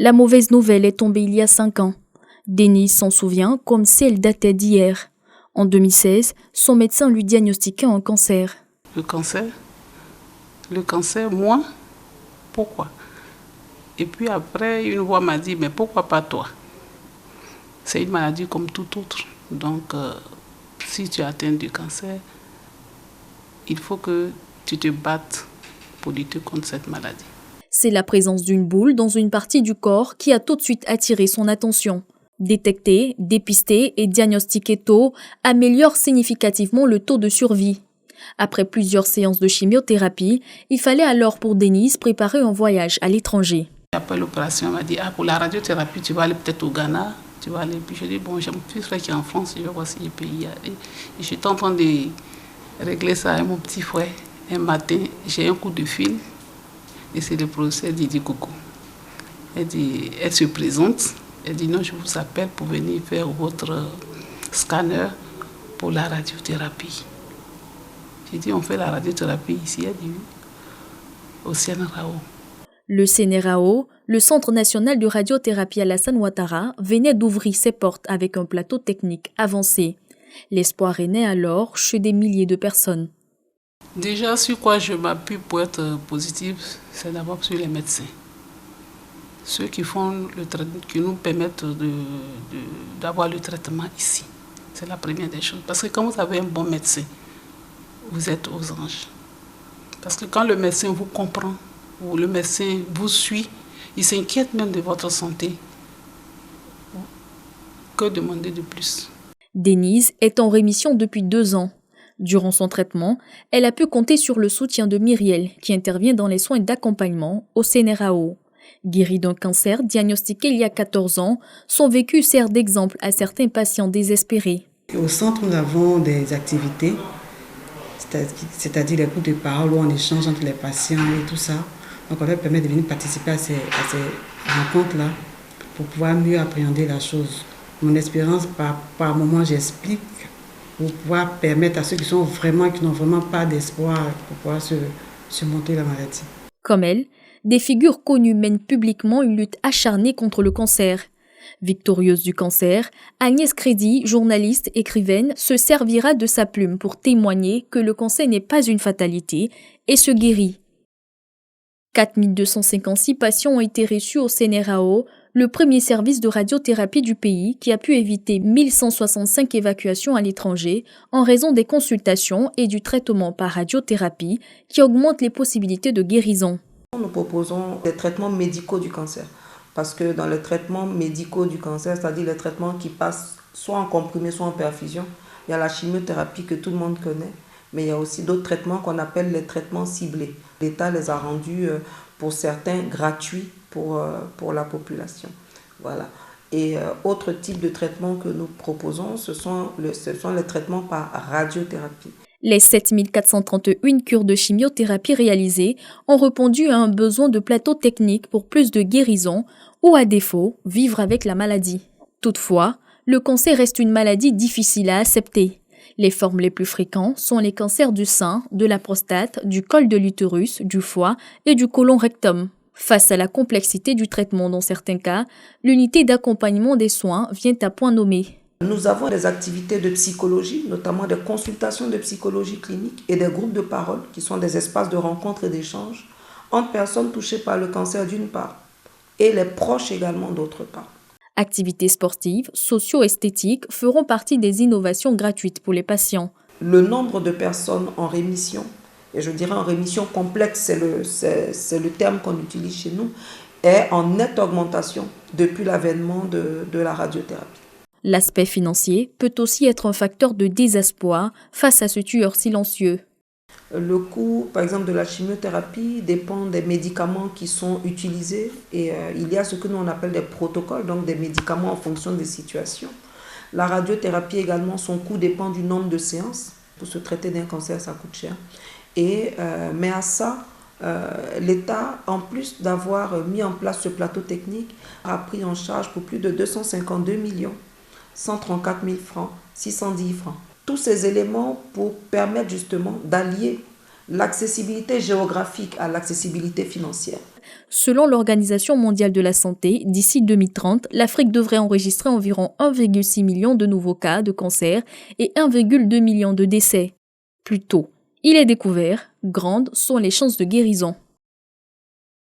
La mauvaise nouvelle est tombée il y a 5 ans. Denise s'en souvient comme si elle datait d'hier. En 2016, son médecin lui diagnostiquait un cancer. Le cancer, moi, pourquoi? Et puis après, une voix m'a dit, mais pourquoi pas toi? C'est une maladie comme toute autre. Donc, si tu es atteint du cancer, il faut que tu te battes pour lutter contre cette maladie. C'est la présence d'une boule dans une partie du corps qui a tout de suite attiré son attention. Détecter, dépister et diagnostiquer tôt améliore significativement le taux de survie. Après plusieurs séances de chimiothérapie, il fallait alors pour Denise préparer un voyage à l'étranger. Après l'opération, elle m'a dit, pour la radiothérapie, tu vas aller peut-être au Ghana. Tu vas aller. Puis je dis, bon, j'ai mon petit frère qui est en France, je vais voir si je peux y aller. Et j'étais en train de régler ça avec mon petit frère. Un matin, j'ai un coup de fil. Et c'est le professeur Didi Coco. Elle se présente. Elle dit, non, je vous appelle pour venir faire votre scanner pour la radiothérapie. J'ai dit, on fait la radiothérapie ici. Elle dit, au CNRAO. Le CNRAO, le Centre national de radiothérapie Alassane Ouattara, venait d'ouvrir ses portes avec un plateau technique avancé. L'espoir est né alors chez des milliers de personnes. Déjà, sur quoi je m'appuie pour être positive, c'est d'abord sur les médecins. Ceux qui nous permettent d'avoir le traitement ici. C'est la première des choses. Parce que quand vous avez un bon médecin, vous êtes aux anges. Parce que quand le médecin vous comprend, ou le médecin vous suit, il s'inquiète même de votre santé. Que demander de plus? Denise est en rémission depuis 2 ans. Durant son traitement, elle a pu compter sur le soutien de Myriel, qui intervient dans les soins d'accompagnement au CNRAO. Guérie d'un cancer diagnostiqué il y a 14 ans, son vécu sert d'exemple à certains patients désespérés. Au centre, nous avons des activités, c'est-à-dire les groupes de parole où on échange entre les patients et tout ça. Donc on leur permet de venir participer à ces rencontres-là pour pouvoir mieux appréhender la chose. Mon expérience, par moment, j'explique pour pouvoir permettre à ceux qui n'ont vraiment pas d'espoir pour pouvoir surmonter la maladie. Comme elle, des figures connues mènent publiquement une lutte acharnée contre le cancer. Victorieuse du cancer, Agnès Crédit, journaliste, écrivaine, se servira de sa plume pour témoigner que le cancer n'est pas une fatalité et se guérit. 4256 patients ont été reçus au CNRAO, le premier service de radiothérapie du pays qui a pu éviter 1165 évacuations à l'étranger en raison des consultations et du traitement par radiothérapie qui augmentent les possibilités de guérison. Nous proposons des traitements médicaux du cancer parce que dans les traitements médicaux du cancer, c'est-à-dire les traitements qui passent soit en comprimé, soit en perfusion, il y a la chimiothérapie que tout le monde connaît, mais il y a aussi d'autres traitements qu'on appelle les traitements ciblés. L'État les a rendus pour certains gratuits pour la population. Voilà. Et autre type de traitement que nous proposons, ce sont les traitements par radiothérapie. Les 7431 cures de chimiothérapie réalisées ont répondu à un besoin de plateau technique pour plus de guérison ou, à défaut, vivre avec la maladie. Toutefois, le cancer reste une maladie difficile à accepter. Les formes les plus fréquentes sont les cancers du sein, de la prostate, du col de l'utérus, du foie et du côlon rectum. Face à la complexité du traitement dans certains cas, l'unité d'accompagnement des soins vient à point nommé. Nous avons des activités de psychologie, notamment des consultations de psychologie clinique et des groupes de parole qui sont des espaces de rencontre et d'échange entre personnes touchées par le cancer d'une part et les proches également d'autre part. Activités sportives, socio-esthétiques feront partie des innovations gratuites pour les patients. Le nombre de personnes en rémission, et je dirais en rémission complexe, c'est le terme qu'on utilise chez nous, est en nette augmentation depuis l'avènement de la radiothérapie. L'aspect financier peut aussi être un facteur de désespoir face à ce tueur silencieux. Le coût, par exemple, de la chimiothérapie dépend des médicaments qui sont utilisés et il y a ce que nous on appelle des protocoles, donc des médicaments en fonction des situations. La radiothérapie également, son coût dépend du nombre de séances. Pour se traiter d'un cancer, ça coûte cher. Mais à ça, l'État, en plus d'avoir mis en place ce plateau technique, a pris en charge pour plus de 252 millions, 134 000 francs, 610 francs. Tous ces éléments pour permettre justement d'allier l'accessibilité géographique à l'accessibilité financière. Selon l'Organisation mondiale de la santé, d'ici 2030, l'Afrique devrait enregistrer environ 1,6 million de nouveaux cas de cancer et 1,2 million de décès. Plus tôt il est découvert, grandes sont les chances de guérison.